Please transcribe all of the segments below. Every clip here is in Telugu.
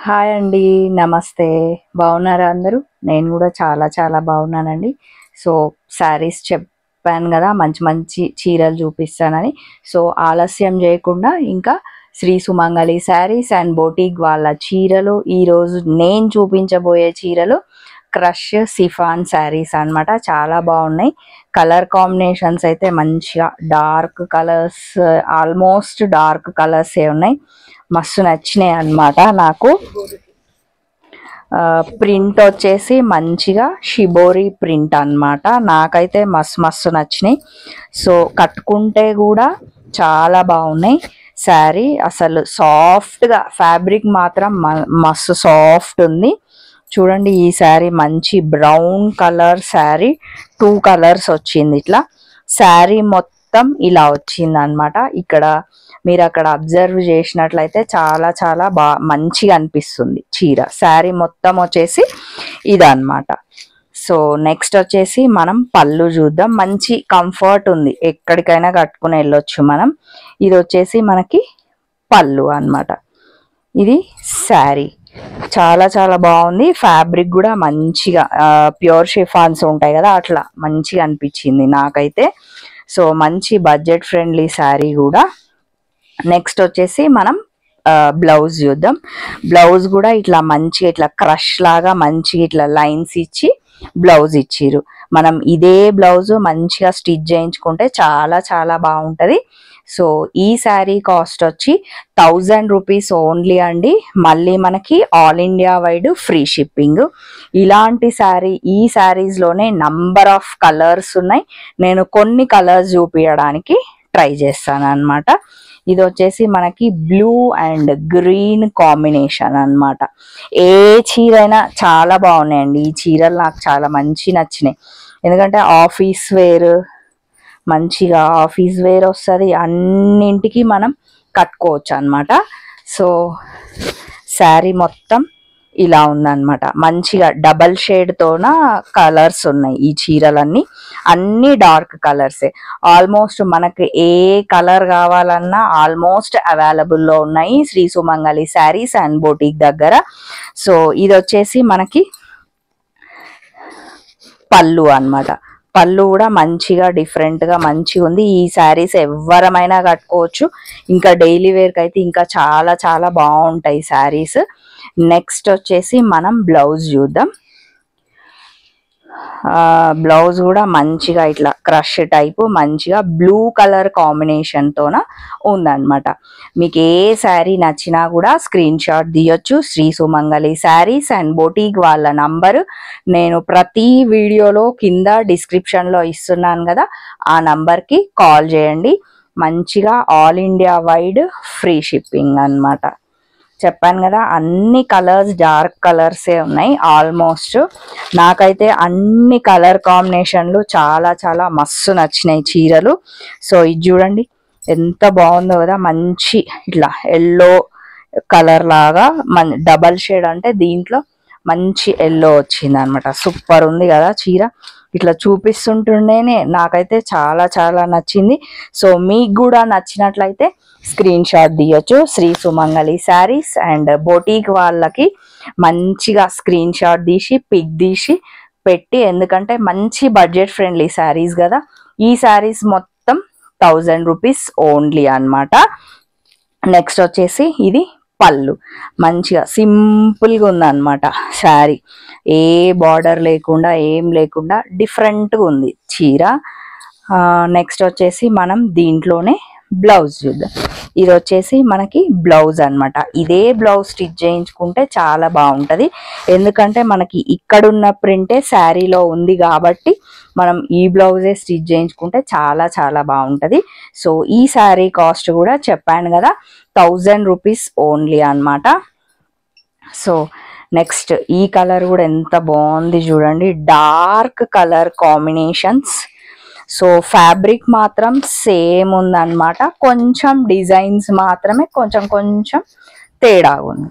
హాయ్ అండి. నమస్తే. బాగున్నారా అందరూ? నేను కూడా చాలా చాలా బాగున్నానండి. సో, శారీస్ చెప్పాను గదా! మంచి మంచి చీరలు చూపిస్తానని. సో, ఆలస్యం చేయకుండా ఇంకా శ్రీ సుమంగళి శారీస్ అండ్ బొటిక్ వాళ్ళ చీరలు ఈరోజు నేను చూపించబోయే చీరలు క్రష్ సిఫాన్ శారీస్ అన్నమాట. చాలా బాగున్నాయి. కలర్ కాంబినేషన్స్ అయితే మంచిగా డార్క్ కలర్స్, ఆల్మోస్ట్ డార్క్ కలర్సే ఉన్నాయి. మస్తు నచ్చినాయి అన్నమాట నాకు. ప్రింట్ వచ్చేసి మంచిగా షిబోరి ప్రింట్ అన్నమాట. నాకైతే మస్తు నచ్చినాయి. సో కట్టుకుంటే కూడా చాలా బాగున్నాయి. శారీ అసలు సాఫ్ట్గా, ఫ్యాబ్రిక్ మాత్రం మస్తు సాఫ్ట్ ఉంది. చూడండి, ఈ శారీ మంచి బ్రౌన్ కలర్ శారీ, 2 కలర్స్ వచ్చింది. ఇట్లా శారీ మొత్తం ఇలా వచ్చింది అన్నమాట. ఇక్కడ మీరు అక్కడ అబ్జర్వ్ చేసినట్లయితే చాలా చాలా మంచిగా అనిపిస్తుంది చీర. శారీ మొత్తం వచ్చేసి ఇదన్నమాట. సో నెక్స్ట్ వచ్చేసి మనం పళ్ళు చూద్దాం. మంచి కంఫర్ట్ ఉంది, ఎక్కడికైనా కట్టుకుని వెళ్ళొచ్చు మనం. ఇది వచ్చేసి మనకి పళ్ళు అన్నమాట. ఇది శారీ చాలా చాలా బాగుంది. ఫ్యాబ్రిక్ కూడా మంచిగా ప్యూర్ షిఫాన్స్ ఉంటాయి కదా, అట్లా మంచిగా అనిపించింది నాకైతే. సో మంచి బడ్జెట్ ఫ్రెండ్లీ శారీ కూడా. నెక్స్ట్ వచ్చేసి మనం బ్లౌజ్ చూద్దాం. బ్లౌజ్ కూడా ఇట్లా మంచిగా ఇట్లా క్రష్ లాగా మంచిగా ఇట్లా లైన్స్ ఇచ్చి బ్లౌజ్ ఇచ్చిర్రు. మనం ఇదే బ్లౌజ్ మంచిగా స్టిచ్ చేయించుకుంటే చాలా చాలా బాగుంటుంది. సో ఈ శారీ కాస్ట్ వచ్చి 1000 రూపీస్ ఓన్లీ అండి. మళ్ళీ మనకి all India wide free shipping. ఇలాంటి శారీ, ఈ శారీస్లోనే నంబర్ ఆఫ్ కలర్స్ ఉన్నాయి. నేను కొన్ని కలర్స్ చూపించడానికి ట్రై చేస్తాను అన్నమాట. ఇది వచ్చేసి మనకి బ్లూ అండ్ గ్రీన్ కాంబినేషన్ అన్నమాట. ఏ చీర అయినా చాలా బాగున్నాయండి. ఈ చీరలు నాకు చాలా మంచి నచ్చినాయి. ఎందుకంటే ఆఫీస్ వేర్, మంచిగా ఆఫీస్ వేర్ వస్తుంది, అన్నింటికి మనం కట్టుకోవచ్చు అన్నమాట. సో శారీ మొత్తం ఇలా ఉందన్నమాట. మంచిగా డబల్ షేడ్తోన కలర్స్ ఉన్నాయి ఈ చీరలన్నీ. అన్ని డార్క్ కలర్సే. ఆల్మోస్ట్ మనకి ఏ కలర్ కావాలన్నా ఆల్మోస్ట్ అవైలబుల్లో ఉన్నాయి శ్రీ సుమంగళి శారీస్ అండ్ బొటిక్ దగ్గర. సో ఇది వచ్చేసి మనకి పళ్ళు అన్నమాట. పళ్ళు కూడా మంచిగా డిఫరెంట్గా మంచిగా ఉంది. ఈ శారీస్ ఎవరమైనా కట్టుకోవచ్చు. ఇంకా డైలీ వేర్కి అయితే ఇంకా చాలా చాలా బాగుంటాయి శారీస్. నెక్స్ట్ వచ్చేసి మనం బ్లౌజ్ చూద్దాం. బ్లౌజ్ కూడా మంచిగా ఇట్లా క్రష్ టైపు మంచిగా బ్లూ కలర్ కాంబినేషన్తోన ఉందన్నమాట. మీకు ఏ శారీ నచ్చినా కూడా స్క్రీన్ షాట్ తీయొచ్చు. శ్రీ సుమంగళి శారీస్ అండ్ బొటిక్ వాళ్ళ నంబరు నేను ప్రతి వీడియోలో కింద డిస్క్రిప్షన్లో ఇస్తున్నాను కదా, ఆ నంబర్కి కాల్ చేయండి. మంచిగా all India wide free shipping అన్నమాట. చెప్పాను కదా, అన్ని కలర్స్ డార్క్ కలర్సే ఉన్నాయి ఆల్మోస్ట్. నాకైతే అన్ని కలర్ కాంబినేషన్లు చాలా చాలా మస్తు నచ్చినాయి చీరలు. సో ఇది చూడండి ఎంత బాగుందో కదా, మంచి ఇట్లా ఎల్లో కలర్ లాగా డబల్ షేడ్, అంటే దీంట్లో మంచి ఎల్లో వచ్చింది అనమాట. సూపర్ ఉంది కదా చీర. ఇట్లా చూపిస్తుంటుండేనే నాకైతే చాలా చాలా నచ్చింది. సో మీకు కూడా నచ్చినట్లయితే స్క్రీన్ షాట్ తీయొచ్చు. శ్రీ సుమంగళి శారీస్ అండ్ బొటిక్ వాళ్ళకి మంచిగా స్క్రీన్ షాట్ తీసి పిక్ తీసి పెట్టి, ఎందుకంటే మంచి బడ్జెట్ ఫ్రెండ్లీ శారీస్ కదా. ఈ శారీస్ మొత్తం 1000 రూపీస్ ఓన్లీ అన్నమాట. నెక్స్ట్ వచ్చేసి ఇది పళ్ళు. మంచిగా సింపుల్గా ఉందన్నమాట శారీ. ఏ బార్డర్ లేకుండా ఏం లేకుండా డిఫరెంట్గా ఉంది చీర. నెక్స్ట్ వచ్చేసి మనం దీంట్లోనే బ్లౌజ్ చూద్దాం. ఇది వచ్చేసి మనకి బ్లౌజ్ అన్నమాట. ఇదే బ్లౌజ్ స్టిచ్ చేయించుకుంటే చాలా బాగుంటుంది. ఎందుకంటే మనకి ఇక్కడున్న ప్రింటే శారీలో ఉంది కాబట్టి మనం ఈ బ్లౌజే స్టిచ్ చేయించుకుంటే చాలా చాలా బాగుంటుంది. సో ఈ శారీ కాస్ట్ కూడా చెప్పాను కదా 1000 రూపీస్ ఓన్లీ అన్నమాట. సో నెక్స్ట్ ఈ కలర్ కూడా ఎంత బాగుంది చూడండి, dark colour combinations. So fabric మాత్రం సేమ్ ఉందన్నమాట. కొంచెం డిజైన్స్ మాత్రమే కొంచెం కొంచెం తేడా ఉంది.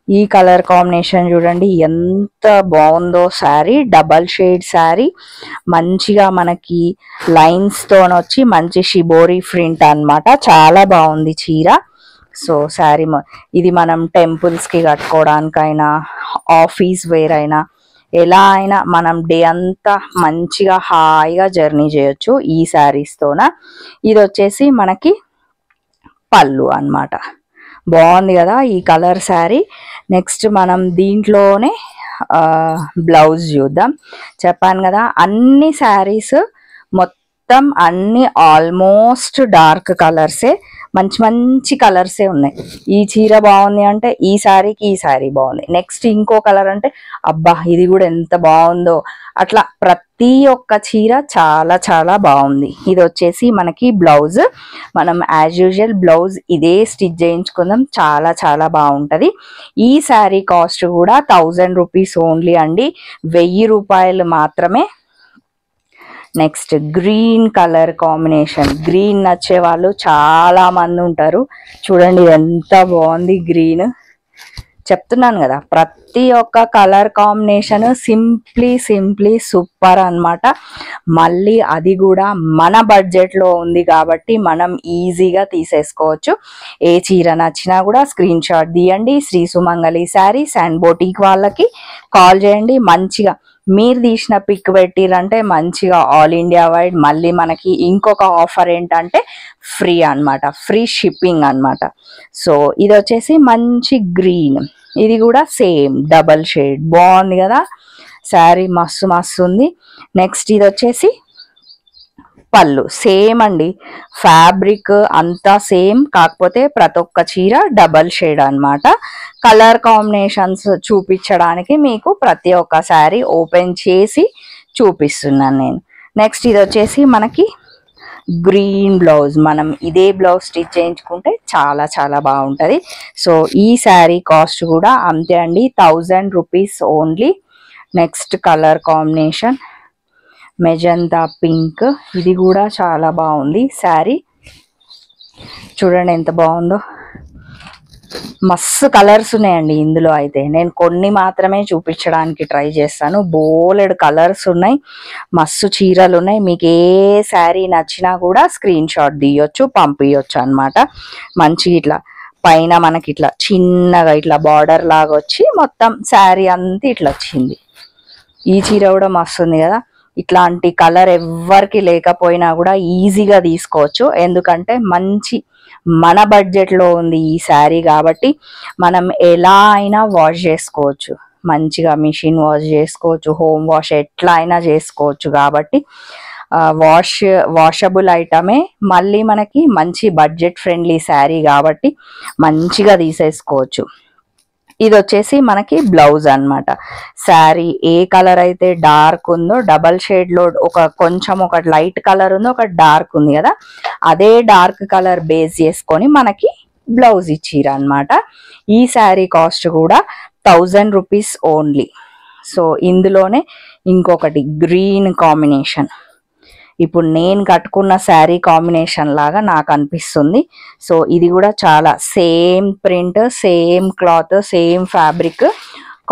ఈ కలర్ కాంబినేషన్ చూడండి ఎంత బాగుందో శారీ. డబల్ షేడ్ శారీ, మంచిగా మనకి లైన్స్ తోనొచ్చి మంచి షిబోరి ప్రింట్ అన్నమాట. చాలా బాగుంది చీర. సో శారీ ఇది మనం టెంపుల్స్కి కట్టుకోవడానికైనా ఆఫీస్ వేర్ అయినా ఎలా అయినా మనం డే అంతా మంచిగా హాయిగా జర్నీ చేయొచ్చు ఈ శారీస్తోన. ఇది వచ్చేసి మనకి పళ్ళు అన్నమాట. బాగుంది కదా ఈ కలర్ శారీ. నెక్స్ట్ మనం దీంట్లోనే బ్లౌజ్ చూద్దాం. చెప్పాను కదా అన్ని శారీస్ మొత్తం అన్ని ఆల్మోస్ట్ డార్క్ కలర్సే, మంచి మంచి కలర్సే ఉన్నాయి. ఈ చీర బాగుంది అంటే ఈ శారీకి ఈ శారీ బాగుంది, నెక్స్ట్ ఇంకో కలర్ అంటే అబ్బా ఇది కూడా ఎంత బాగుందో, అట్లా ప్రతి ఒక్క చీర చాలా చాలా బాగుంది. ఇది వచ్చేసి మనకి బ్లౌజ్. మనం యాజ్ యూజువల్ బ్లౌజ్ ఇదే స్టిచ్ చేయించుకుందాం, చాలా చాలా బాగుంటుంది. ఈ శారీ కాస్ట్ కూడా 1000 రూపీస్ ఓన్లీ అండి, 1000 రూపాయలు మాత్రమే. Next green colour combination. Green నచ్చే వాళ్ళు చాలా మంది ఉంటారు. చూడండి ఎంత బాగుంది గ్రీన్. చెప్తున్నాను కదా ప్రతి ఒక్క కలర్ కాంబినేషన్ సింప్లీ సూపర్ అన్నమాట. మళ్ళీ అది కూడా మన బడ్జెట్లో ఉంది కాబట్టి మనం ఈజీగా తీసేసుకోవచ్చు. ఏ చీర నచ్చినా కూడా స్క్రీన్ షాట్ తీయండి. శ్రీ సుమంగళి శారీస్ అండ్ బొటీక్ వాళ్ళకి కాల్ చేయండి. మంచిగా మీరు తీసిన పిక్ పెట్టిరంటే మంచిగా ఆల్ ఇండియా వైడ్. మళ్ళీ మనకి ఇంకొక ఆఫర్ ఏంటంటే ఫ్రీ అన్నమాట, ఫ్రీ షిప్పింగ్ అన్నమాట. సో ఇది వచ్చేసి మంచి గ్రీన్, ఇది కూడా సేమ్ డబల్ షేడ్, బాగుంది కదా శారీ, మస్తు మస్తు ఉంది. నెక్స్ట్ ఇది వచ్చేసి పళ్ళు. సేమ్ అండి, ఫ్యాబ్రిక్ అంతా సేమ్, కాకపోతే ప్రతి ఒక్క చీర డబల్ షేడ్ అన్నమాట. కలర్ కాంబినేషన్స్ చూపించడానికి మీకు ప్రతి ఒక్క శారీ ఓపెన్ చేసి చూపిస్తున్నాను నేను. నెక్స్ట్ ఇది వచ్చేసి మనకి గ్రీన్ బ్లౌజ్. మనం ఇదే బ్లౌజ్ స్టిచ్ చేయించుకుంటే చాలా చాలా బాగుంటుంది. సో ఈ శారీ కాస్ట్ కూడా అంతే అండి, 1000 rupees only. Next colour combination magenta pink. ఇది కూడా చాలా బాగుంది శారీ, చూడండి ఎంత బాగుందో. మస్తు కలర్స్ ఉన్నాయండి ఇందులో. అయితే నేను కొన్ని మాత్రమే చూపించడానికి ట్రై చేస్తాను, బోలెడు కలర్స్ ఉన్నాయి, మస్తు చీరలు ఉన్నాయి. మీకు ఏ శారీ నచ్చినా కూడా స్క్రీన్ షాట్ తీయొచ్చు, పంపించవచ్చు అన్నమాట. మంచి ఇట్లా పైన మనకి ఇట్లా చిన్నగా ఇట్లా బార్డర్ లాగా వచ్చి మొత్తం శారీ అంతా ఇట్లా వచ్చింది. ఈ చీర కూడా మస్తు ఉంది కదా. ఇట్లాంటి కలర్ ఎవ్వరికి లేకపోయినా కూడా ఈజీగా తీసుకోవచ్చు, ఎందుకంటే మంచి మన బడ్జెట్లో ఉంది ఈ శారీ కాబట్టి మనం ఎలా అయినా వాష్ చేసుకోవచ్చు, మంచిగా మిషన్ వాష్ చేసుకోవచ్చు, హోమ్ వాష్ ఎట్లా అయినా చేసుకోవచ్చు. కాబట్టి వాషబుల్ ఐటమే, మళ్ళీ మనకి మంచి బడ్జెట్ ఫ్రెండ్లీ శారీ కాబట్టి మంచిగా తీసేసుకోవచ్చు. ఇది వచ్చేసి మనకి బ్లౌజ్ అన్నమాట. శారీ ఏ కలర్ అయితే డార్క్ ఉందో, డబల్ షేడ్ లో కొంచెం ఒక లైట్ కలర్ ఉంది, ఒక డార్క్ ఉంది కదా, అదే డార్క్ కలర్ బేస్ చేసుకొని మనకి బ్లౌజ్ ఇచ్చిర్రు అన్నమాట. ఈ శారీ కాస్ట్ కూడా 1000 రూపీస్ ఓన్లీ. సో ఇందులోనే ఇంకొకటి గ్రీన్ కాంబినేషన్, ఇప్పుడు నేను కట్టుకున్న శారీ కాంబినేషన్ లాగా నాకు అనిపిస్తుంది. సో ఇది కూడా చాలా same print, same cloth, same fabric,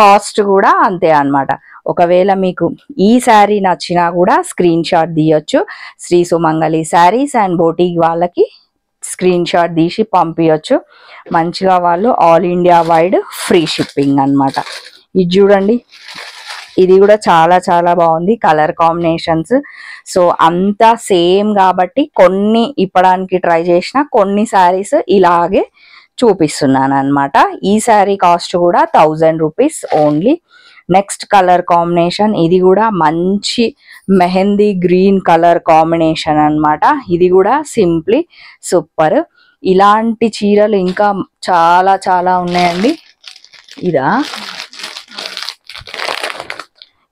cost కూడా అంతే అన్నమాట. ఒకవేళ మీకు ఈ శారీ నచ్చినా కూడా స్క్రీన్ షాట్ తీయొచ్చు. శ్రీ సుమంగళి శారీస్ అండ్ బొటీక్ వాళ్ళకి స్క్రీన్ షాట్ తీసి పంపించవచ్చు. మంచిగా వాళ్ళు all India wide free shipping అన్నమాట. ఇది చూడండి, ఇది కూడా చాలా చాలా బాగుంది కలర్ కాంబినేషన్స్. సో అంతా సేమ్ కాబట్టి కొన్ని ఇప్పడానికి ట్రై చేసిన, కొన్ని శారీస్ ఇలాగే చూపిస్తున్నాను అన్నమాట. ఈ శారీ కాస్ట్ కూడా 1000 rupees only. Next colour combination, ఇది కూడా మంచి మెహందీ గ్రీన్ కలర్ కాంబినేషన్ అన్నమాట. ఇది కూడా సింప్లీ సూపర్. ఇలాంటి చీరలు ఇంకా చాలా చాలా ఉన్నాయండి.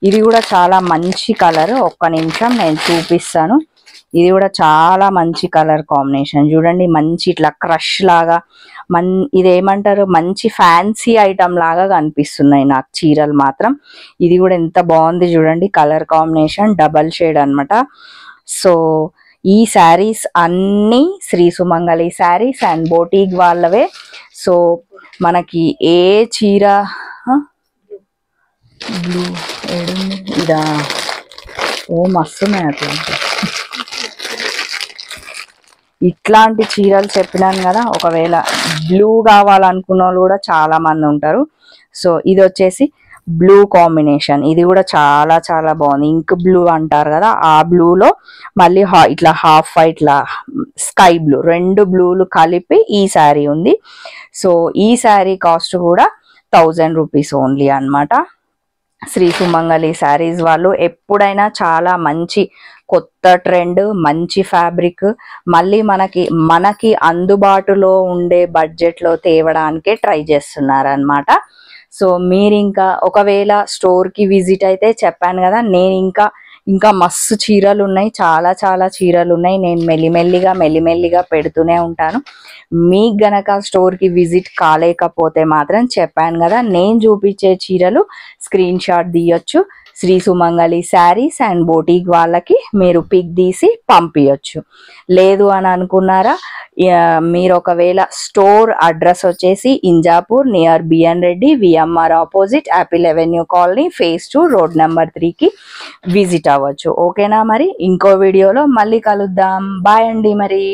ఇది కూడా చాలా మంచి కలర్, ఒక్క నిమిషం నేను చూపిస్తాను. ఇది కూడా చాలా మంచి కలర్ కాంబినేషన్. చూడండి మంచి ఇట్లా క్రష్ లాగా, ఇదేమంటారు మంచి ఫ్యాన్సీ ఐటమ్ లాగా కనిపిస్తున్నాయి నాకు చీరలు మాత్రం. ఇది కూడా ఎంత బాగుంది చూడండి కలర్ కాంబినేషన్, డబల్ షేడ్ అన్నమాట. సో ఈ శారీస్ అన్నీ శ్రీ సుమంగళి శారీస్ అండ్ బొటీక్ వాళ్ళవే. సో మనకి ఏ చీర బ్లూ ఏడుంది ఇదా, ఓ మస్తున్నాయి అట్లా. ఇట్లాంటి చీరలు చెప్పినాను కదా, ఒకవేళ బ్లూ కావాలనుకున్న వాళ్ళు కూడా చాలా మంది ఉంటారు. సో ఇది వచ్చేసి బ్లూ కాంబినేషన్, ఇది కూడా చాలా చాలా బాగుంది. ఇంక్ బ్లూ అంటారు కదా, ఆ బ్లూలో మళ్ళీ ఇట్లా హాఫ్ వైట్ లా స్కై బ్లూ, రెండు బ్లూలు కలిపి ఈ శారీ ఉంది. సో ఈ శారీ కాస్ట్ కూడా 1000 రూపీస్ ఓన్లీ అన్నమాట. శ్రీ సుమంగళి శారీస్ వాళ్ళు ఎప్పుడైనా చాలా మంచి కొత్త ట్రెండ్, మంచి ఫ్యాబ్రిక్, మళ్ళీ మనకి అందుబాటులో ఉండే బడ్జెట్లో తేవడానికే ట్రై చేస్తున్నారు అనమాట. సో మీరు ఇంకా ఒకవేళ స్టోర్కి విజిట్ అయితే చెప్పాను కదా, నేను ఇంకా మస్తు చీరలు ఉన్నాయి, చాలా చాలా చీరలు ఉన్నాయి. నేను మెల్లిమెల్లిగా పెడుతూనే ఉంటాను. మీకు గనక స్టోర్కి విజిట్ కాలేకపోతే మాత్రం చెప్పాను కదా, నేను చూపించే చీరలు స్క్రీన్ షాట్ తీయొచ్చు. శ్రీ సుమంగళి శారీస్ అండ్ బోటిక్ వాళ్ళకి మీరు పిక్ తీసి పంపించచ్చు. లేదు అని అనుకున్నారా, మీరు ఒకవేళ స్టోర్ అడ్రస్ వచ్చేసి Injapur near BN Reddy VMR opposite apple avenue colony phase 2 road number 3కి విజిట్ అవ్వచ్చు. ఓకేనా, మరి ఇంకో వీడియోలో మళ్ళీ కలుద్దాం. బాయ్ అండి మరి.